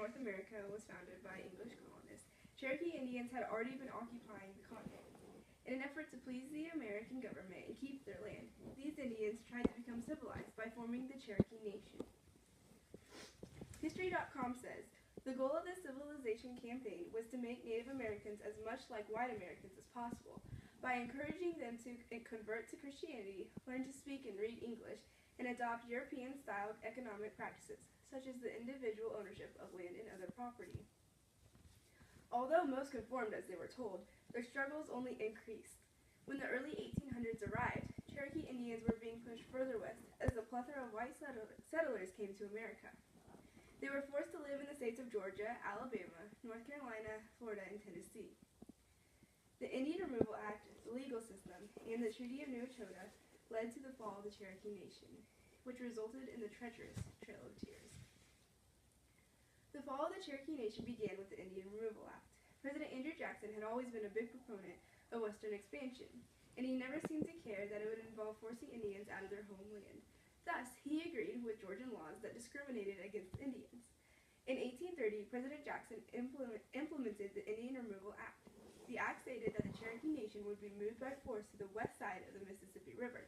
North America was founded by English colonists, Cherokee Indians had already been occupying the continent. In an effort to please the American government and keep their land, these Indians tried to become civilized by forming the Cherokee Nation. History.com says, the goal of this civilization campaign was to make Native Americans as much like white Americans as possible, by encouraging them to convert to Christianity, learn to speak and read English, and adopt European-style economic practices, such as the individual ownership of land and other property. Although most conformed as they were told, their struggles only increased. When the early 1800s arrived, Cherokee Indians were being pushed further west as a plethora of white settlers came to America. They were forced to live in the states of Georgia, Alabama, North Carolina, Florida, and Tennessee. The Indian Removal Act, the legal system, and the Treaty of New Echota led to the fall of the Cherokee Nation, which resulted in the treacherous Trail of Tears. The fall of the Cherokee Nation began with the Indian Removal Act. President Andrew Jackson had always been a big proponent of Western expansion, and he never seemed to care that it would involve forcing Indians out of their homeland. Thus, he agreed with Georgian laws that discriminated against Indians. In 1830, President Jackson implemented the Indian Removal Act. The act stated that the Cherokee Nation would be moved by force to the west side of the Mississippi River.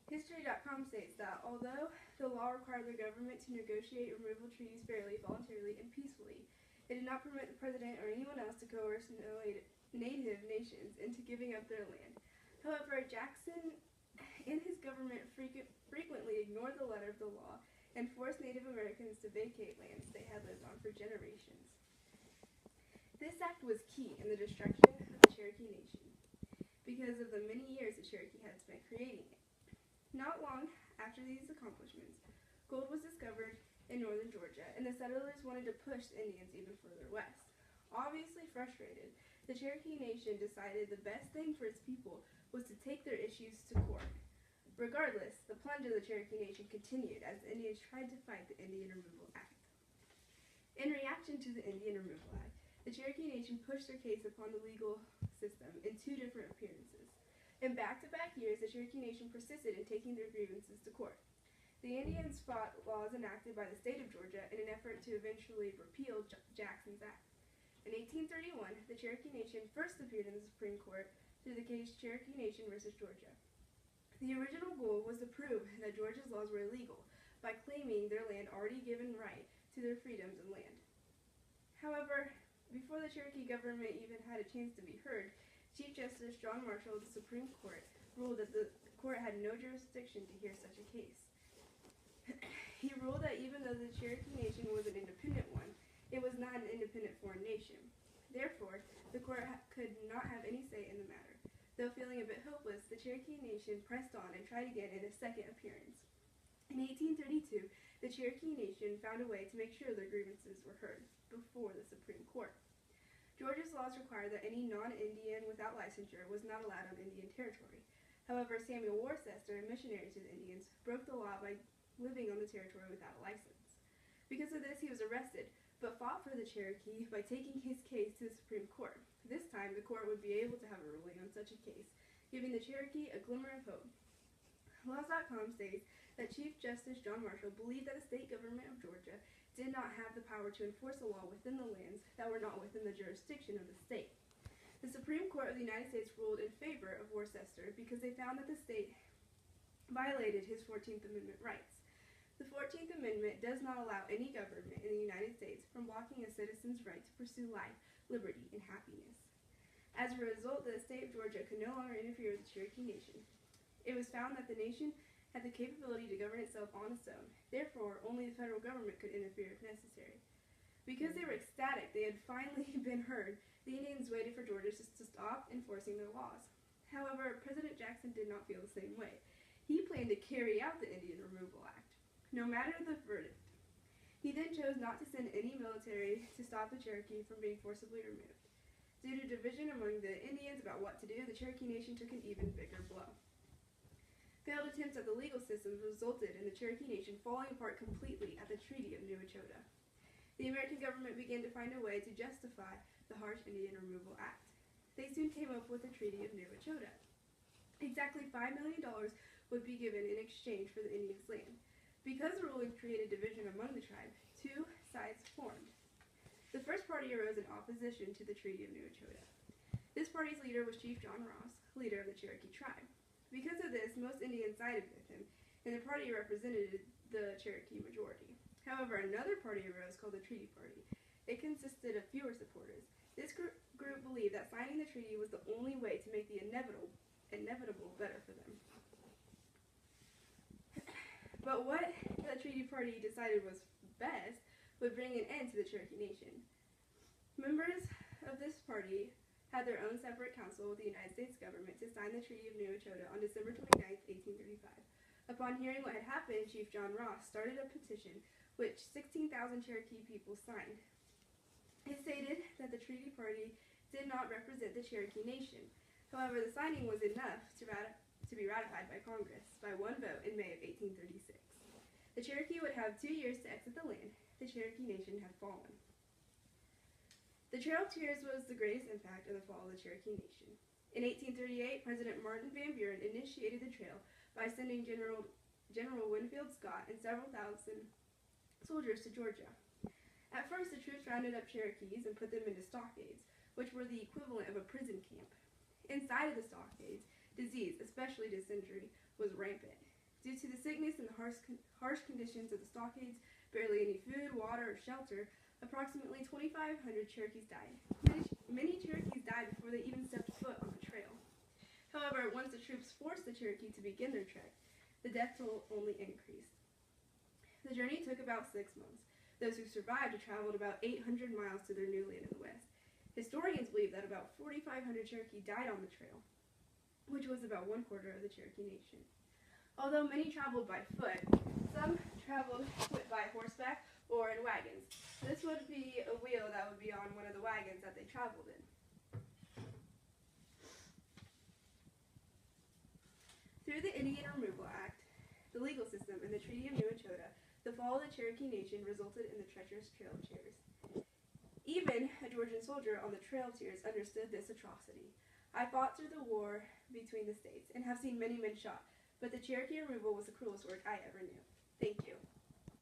History.com states that although the law required the government to negotiate removal treaties fairly, voluntarily, and peacefully, it did not permit the president or anyone else to coerce native nations into giving up their land. However, Jackson and his government frequently ignored the letter of the law and forced Native Americans to vacate lands they had lived on for generations. This act was key in the destruction of the Cherokee Nation because of the many years the Cherokee had spent creating it. Not long after these accomplishments, gold was discovered in northern Georgia, and the settlers wanted to push the Indians even further west. Obviously frustrated, the Cherokee Nation decided the best thing for its people was to take their issues to court. Regardless, the plunge of the Cherokee Nation continued as the Indians tried to fight the Indian Removal Act. In reaction to the Indian Removal Act, the Cherokee Nation pushed their case upon the legal system in two different appearances. In back-to-back years, the Cherokee Nation persisted in taking their grievances to court. The Indians fought laws enacted by the state of Georgia in an effort to eventually repeal Jackson's Act. In 1831, the Cherokee Nation first appeared in the Supreme Court through the case Cherokee Nation versus Georgia. The original goal was to prove that Georgia's laws were illegal by claiming their land already given right to their freedoms and land. However, before the Cherokee government even had a chance to be heard, Chief Justice John Marshall of the Supreme Court ruled that the court had no jurisdiction to hear such a case. He ruled that even though the Cherokee Nation was an independent one, it was not an independent foreign nation. Therefore, the court could not have any say in the matter. Though feeling a bit hopeless, the Cherokee Nation pressed on and tried again in a second appearance. In 1832, the Cherokee Nation found a way to make sure their grievances were heard before the Supreme Court. Georgia's laws required that any non-Indian without licensure was not allowed on Indian territory. However, Samuel Worcester, a missionary to the Indians, broke the law by living on the territory without a license. Because of this, he was arrested, but fought for the Cherokee by taking his case to the Supreme Court. This time, the court would be able to have a ruling on such a case, giving the Cherokee a glimmer of hope. Laws.com states that Chief Justice John Marshall believed that the state government of Georgia did not have the power to enforce a law within the lands that were not within the jurisdiction of the state. The Supreme Court of the United States ruled in favor of Worcester because they found that the state violated his 14th Amendment rights. The 14th Amendment does not allow any government in the United States from blocking a citizen's right to pursue life, liberty, and happiness. As a result, the state of Georgia could no longer interfere with the Cherokee Nation. It was found that the nation had the capability to govern itself on its own. Therefore, only the federal government could interfere if necessary. Because they were ecstatic they had finally been heard, the Indians waited for Georgia to stop enforcing their laws. However, President Jackson did not feel the same way. He planned to carry out the Indian Removal Act, no matter the verdict. He then chose not to send any military to stop the Cherokee from being forcibly removed. Due to division among the Indians about what to do, the Cherokee Nation took an even bigger blow. Failed attempts at the legal system resulted in the Cherokee Nation falling apart completely at the Treaty of New Echota. The American government began to find a way to justify the harsh Indian Removal Act. They soon came up with the Treaty of New Echota. Exactly $5 million would be given in exchange for the Indians' land. Because the ruling created division among the tribe, two sides party arose in opposition to the Treaty of New Echota. This party's leader was Chief John Ross, leader of the Cherokee tribe. Because of this, most Indians sided with him, and the party represented the Cherokee majority. However, another party arose called the Treaty Party. It consisted of fewer supporters. This group believed that signing the treaty was the only way to make the inevitable better for them. But what the Treaty Party decided was best would bring an end to the Cherokee Nation. Members of this party had their own separate council with the United States government to sign the Treaty of New Echota on December 29, 1835. Upon hearing what had happened, Chief John Ross started a petition which 16,000 Cherokee people signed. It stated that the Treaty Party did not represent the Cherokee Nation. However, the signing was enough to be ratified by Congress by one vote in May of 1836. The Cherokee would have 2 years to exit the land. The Cherokee Nation had fallen. The Trail of Tears was the greatest impact of the fall of the Cherokee Nation. In 1838, President Martin Van Buren initiated the trail by sending General Winfield Scott and several thousand soldiers to Georgia. At first, the troops rounded up Cherokees and put them into stockades, which were the equivalent of a prison camp. Inside of the stockades, disease, especially dysentery, was rampant. Due to the sickness and the harsh conditions of the stockades, barely any food, water, or shelter, approximately 2,500 Cherokees died. Many Cherokees died before they even stepped foot on the trail. However, once the troops forced the Cherokee to begin their trek, the death toll only increased. The journey took about 6 months. Those who survived traveled about 800 miles to their new land in the west. Historians believe that about 4,500 Cherokee died on the trail, which was about 1/4 of the Cherokee Nation. Although many traveled by foot, some traveled by horseback or in wagons. This would be a wheel that would be on one of the wagons that they traveled in. Through the Indian Removal Act, the legal system, and the Treaty of New Echota, the fall of the Cherokee Nation resulted in the treacherous Trail of Tears. Even a Georgian soldier on the Trail of Tears understood this atrocity. I fought through the war between the states and have seen many men shot, but the Cherokee removal was the cruelest work I ever knew. Thank you.